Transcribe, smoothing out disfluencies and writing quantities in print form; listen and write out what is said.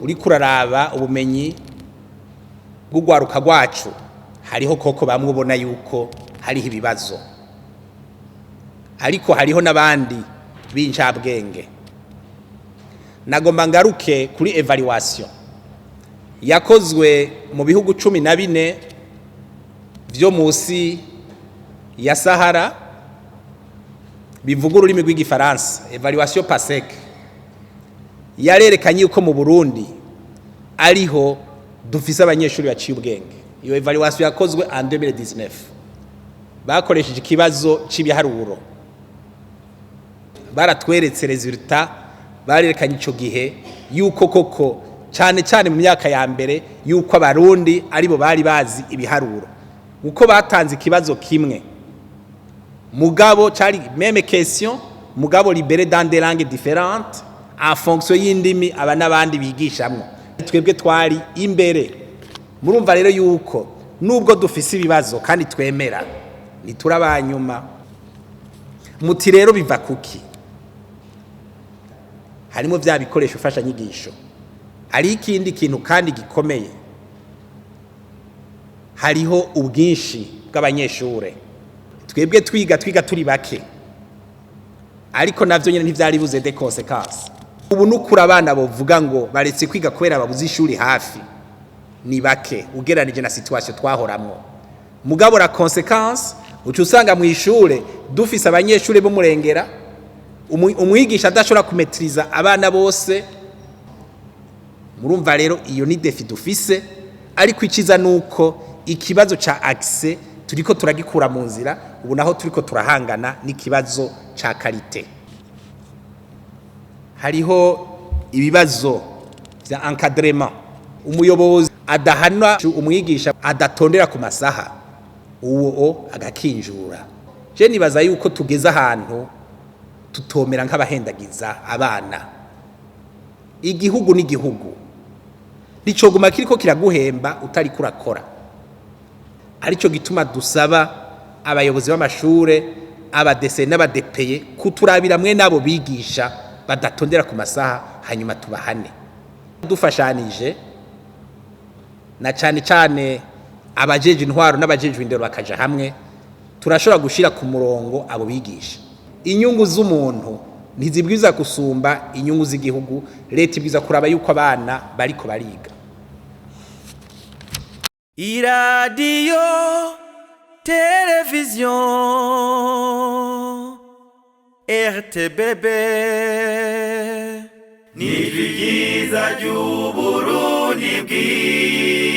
uri kuraraba ubumenyi bw'ugwaruka rwacu hariho koko bamwe ubona yuko hariho ibibazo, ariko hariho n'abandi b'incabwenge. Nagomba ngaruke kuri evaluation yakozwe mu bihugu 14 vyo musi ya Sahara bivuga ururimi rw'igifaransa, evaluation PASEC yarerekanye yuko mu Burundi ariho dufise abanyeshuri baciye ubwenge. Iyo evaluation yakozwe en 2019 bakoresheje ikibazo c'ibiharuro, baratweretse resultat, barerekanye ico gihe yuko koko cyane cyane mu myaka ya mbere yuko abarundi aribo bari bazi ibiharuro, uko batanze ikibazo kimwe mugabo cari même question mugabo libéré dans des langues différentes en fonction y'indimi aba nabandi bigishamwe. Twebwe twari imbere. Murumva rero yuko nubwo dufise ibibazo kandi twemera niturabanyuma. Muti rero biva kuki? Harimo vya bikoresho fasha nyigisho, hari ikindi kintu kandi gikomeye, hariho ubwinshi bw'abanyeshure. Twebwe twiga turi bake, ariko navyo nyene ntivyari buze de conséquences. Ubu nukura abana bovuga ngo baretse kwiga kubera babuze ishuri hafi ni bake ugeranije na situation twahoramwo. Mugabo la conséquence ucu usanga mu ishure dufise abanyeshure bo murengera, umwigisha adashobora kumetriza abana bose. Murumva rero iyo ni defi dufise, ariko ikiza nuko ikibazo ca accès turiko turagikura mu nzira. Ubu naho turiko turahangana n'ikibazo ca qualité. Hariho ibibazo vya encadrement, umuyobozi adahana umwigisha adatondera ku masaha, uwo agakinjura. Je nibaza yuko tugeze ahantu tutomera nk'abahendagiza abana. Igihugu n'igihugu nicoguma kiriko kiraguhemba utari kurakora. Arico gituma dusaba abayobozi b'amashure, abadese n'abadepeye kuturabira mwe nabo bigisha badatondera ku masaha, hanyuma tubahane dufashanije, na cyane cyane abajeje intwaro n'abajeje indero bakaja hamwe. Turashobora gushira ku murongo abo bigisha. Inyungu z'umuntu ntizibwiza gusumba inyungu z'igihugu. Leta ibwiza kuraba yuko abana bariko bariga. Iradiyo televiziyo RTBB ni ryiza ry'Uburundi bwiza.